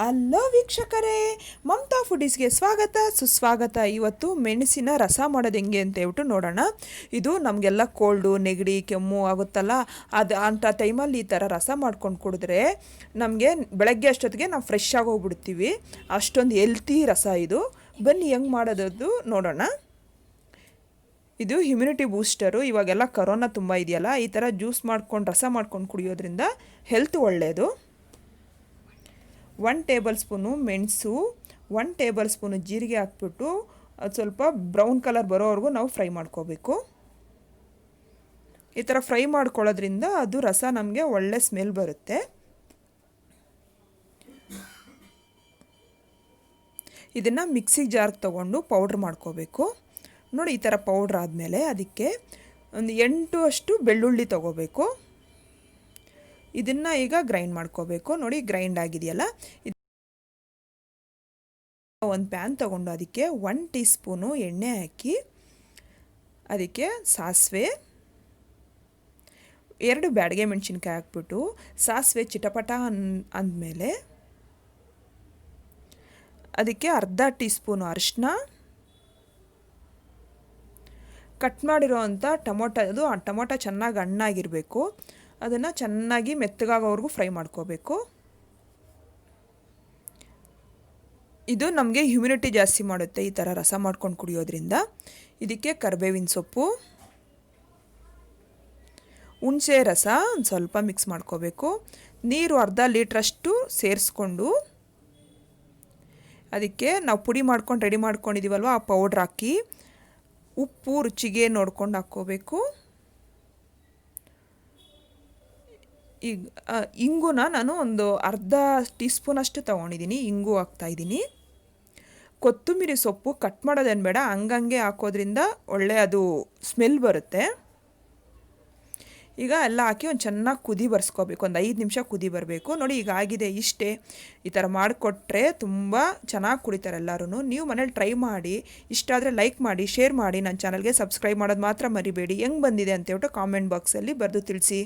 Hello ವೀಕ್ಷಕರೇ, ಮಮತಾ ಫುಡೀಸ್ಗೆ ಸ್ವಾಗತ ಸುಸ್ವಾಗತ. ಇವತ್ತು ಮೆಣಸಿನ ರಸ ಮಾಡೋದು ಹೆಂಗೆ ಅಂತ ಹೇಳ್ಬಿಟ್ಟು ನೋಡೋಣ. ಇದು ನಮಗೆಲ್ಲ ಕೋಲ್ಡು ನೆಗಡಿ ಕೆಮ್ಮು ಆಗುತ್ತಲ್ಲ, ಅದು ಅಂಥ ಟೈಮಲ್ಲಿ ಈ ಥರ ರಸ ಮಾಡ್ಕೊಂಡು ಕುಡಿದ್ರೆ ನಮಗೆ ಬೆಳಗ್ಗೆ ಅಷ್ಟೊತ್ತಿಗೆ ನಾವು ಫ್ರೆಶ್ ಆಗಿ ಹೋಗ್ಬಿಡ್ತೀವಿ. ಅಷ್ಟೊಂದು ಹೆಲ್ತಿ ರಸ ಇದು. ಬನ್ನಿ ಹೆಂಗೆ ಮಾಡೋದು ನೋಡೋಣ. ಇದು ಇಮ್ಯುನಿಟಿ ಬೂಸ್ಟರು. ಇವಾಗೆಲ್ಲ ಕರೋನಾ ತುಂಬ ಇದೆಯಲ್ಲ, ಈ ಥರ ಜ್ಯೂಸ್ ಮಾಡ್ಕೊಂಡು ರಸ ಮಾಡ್ಕೊಂಡು ಕುಡಿಯೋದ್ರಿಂದ ಹೆಲ್ತ್ ಒಳ್ಳೆಯದು. 1 ಟೇಬಲ್ ಸ್ಪೂನು ಮೆಣಸು, 1 ಟೇಬಲ್ ಸ್ಪೂನು ಜೀರಿಗೆ ಹಾಕ್ಬಿಟ್ಟು ಅದು ಸ್ವಲ್ಪ ಬ್ರೌನ್ ಕಲರ್ ಬರೋವರೆಗೂ ನಾವು ಫ್ರೈ ಮಾಡ್ಕೋಬೇಕು. ಈ ಥರ ಫ್ರೈ ಮಾಡ್ಕೊಳ್ಳೋದ್ರಿಂದ ಅದು ರಸ ನಮಗೆ ಒಳ್ಳೆ ಸ್ಮೆಲ್ ಬರುತ್ತೆ. ಇದನ್ನು ಮಿಕ್ಸಿ ಜಾರ್ಗೆ ತೊಗೊಂಡು ಪೌಡ್ರ್ ಮಾಡ್ಕೋಬೇಕು. ನೋಡಿ, ಈ ಥರ ಪೌಡ್ರ್ ಆದಮೇಲೆ ಅದಕ್ಕೆ ಒಂದು 8 ಅಷ್ಟು ಬೆಳ್ಳುಳ್ಳಿ ತೊಗೋಬೇಕು. ಇದನ್ನು ಈಗ ಗ್ರೈಂಡ್ ಮಾಡ್ಕೋಬೇಕು. ನೋಡಿ, ಗ್ರೈಂಡ್ ಆಗಿದೆಯಲ್ಲ. ಒಂದು ಪ್ಯಾನ್ ತೊಗೊಂಡು ಅದಕ್ಕೆ 1 ಟೀ ಸ್ಪೂನು ಎಣ್ಣೆ ಹಾಕಿ, ಅದಕ್ಕೆ ಸಾಸಿವೆ, 2 ಬ್ಯಾಡಗೆ ಮೆಣಸಿನ್ಕಾಯಿ ಹಾಕ್ಬಿಟ್ಟು ಸಾಸಿವೆ ಚಿಟಪಟ ಅಂದಮೇಲೆ ಅದಕ್ಕೆ ಅರ್ಧ ಟೀ ಸ್ಪೂನು ಅರಿಶಿನ, ಕಟ್ ಮಾಡಿರೋ ಅಂಥ ಟೊಮೊಟೊ ಚೆನ್ನಾಗಿ ಹಣ್ಣಾಗಿರಬೇಕು. ಅದನ್ನು ಚೆನ್ನಾಗಿ ಮೆತ್ತಗಾಗೋವರೆಗೂ ಫ್ರೈ ಮಾಡ್ಕೋಬೇಕು. ಇದು ನಮಗೆ ಇಮ್ಯುನಿಟಿ ಜಾಸ್ತಿ ಮಾಡುತ್ತೆ ಈ ಥರ ರಸ ಮಾಡ್ಕೊಂಡು ಕುಡಿಯೋದ್ರಿಂದ. ಇದಕ್ಕೆ ಕರಿಬೇವಿನ ಸೊಪ್ಪು, ಹುಣಸೆ ರಸ ಒಂದು ಸ್ವಲ್ಪ ಮಿಕ್ಸ್ ಮಾಡ್ಕೋಬೇಕು. ನೀರು ಅರ್ಧ ಲೀಟ್ರಷ್ಟು ಸೇರಿಸ್ಕೊಂಡು ಅದಕ್ಕೆ ನಾವು ಪುಡಿ ಮಾಡ್ಕೊಂಡು ರೆಡಿ ಮಾಡ್ಕೊಂಡಿದ್ದೀವಲ್ವ, ಆ ಪೌಡ್ರ್ ಹಾಕಿ ಉಪ್ಪು ರುಚಿಗೆ ನೋಡ್ಕೊಂಡು ಹಾಕ್ಕೋಬೇಕು. ಈಗ ಇಂಗುನ ನಾನು ಒಂದು ಅರ್ಧ ಟೀ ಸ್ಪೂನಷ್ಟು ತೊಗೊಂಡಿದ್ದೀನಿ. ಇಂಗು ಹಾಕ್ತಾಯಿದ್ದೀನಿ. ಕೊತ್ತಂಬರಿ ಸೊಪ್ಪು ಕಟ್ ಮಾಡೋದೇನು ಬೇಡ, ಹಂಗಂಗೆ ಹಾಕೋದ್ರಿಂದ ಒಳ್ಳೆ ಅದು ಸ್ಮೆಲ್ ಬರುತ್ತೆ. ಈಗ ಎಲ್ಲ ಹಾಕಿ ಒಂದು ಚೆನ್ನಾಗಿ ಕುದಿ ಬರ್ಸ್ಕೋಬೇಕು. ಒಂದು 5 ನಿಮಿಷ ಕುದಿ ಬರಬೇಕು. ನೋಡಿ, ಈಗ ಆಗಿದೆ. ಇಷ್ಟೇ. ಈ ಥರ ಮಾಡಿಕೊಟ್ರೆ ತುಂಬ ಚೆನ್ನಾಗಿ ಕುಡಿತಾರೆ ಎಲ್ಲರೂ. ನೀವು ಮನೇಲಿ ಟ್ರೈ ಮಾಡಿ. ಇಷ್ಟ ಆದರೆ ಲೈಕ್ ಮಾಡಿ, ಶೇರ್ ಮಾಡಿ. ನನ್ನ ಚಾನಲ್ಗೆ ಸಬ್ಸ್ಕ್ರೈಬ್ ಮಾಡೋದು ಮಾತ್ರ ಮರಿಬೇಡಿ. ಹೆಂಗೆ ಬಂದಿದೆ ಅಂತ ಹೇಳ್ಬಿಟ್ಟು ಕಾಮೆಂಟ್ ಬಾಕ್ಸಲ್ಲಿ ಬರೆದು ತಿಳಿಸಿ.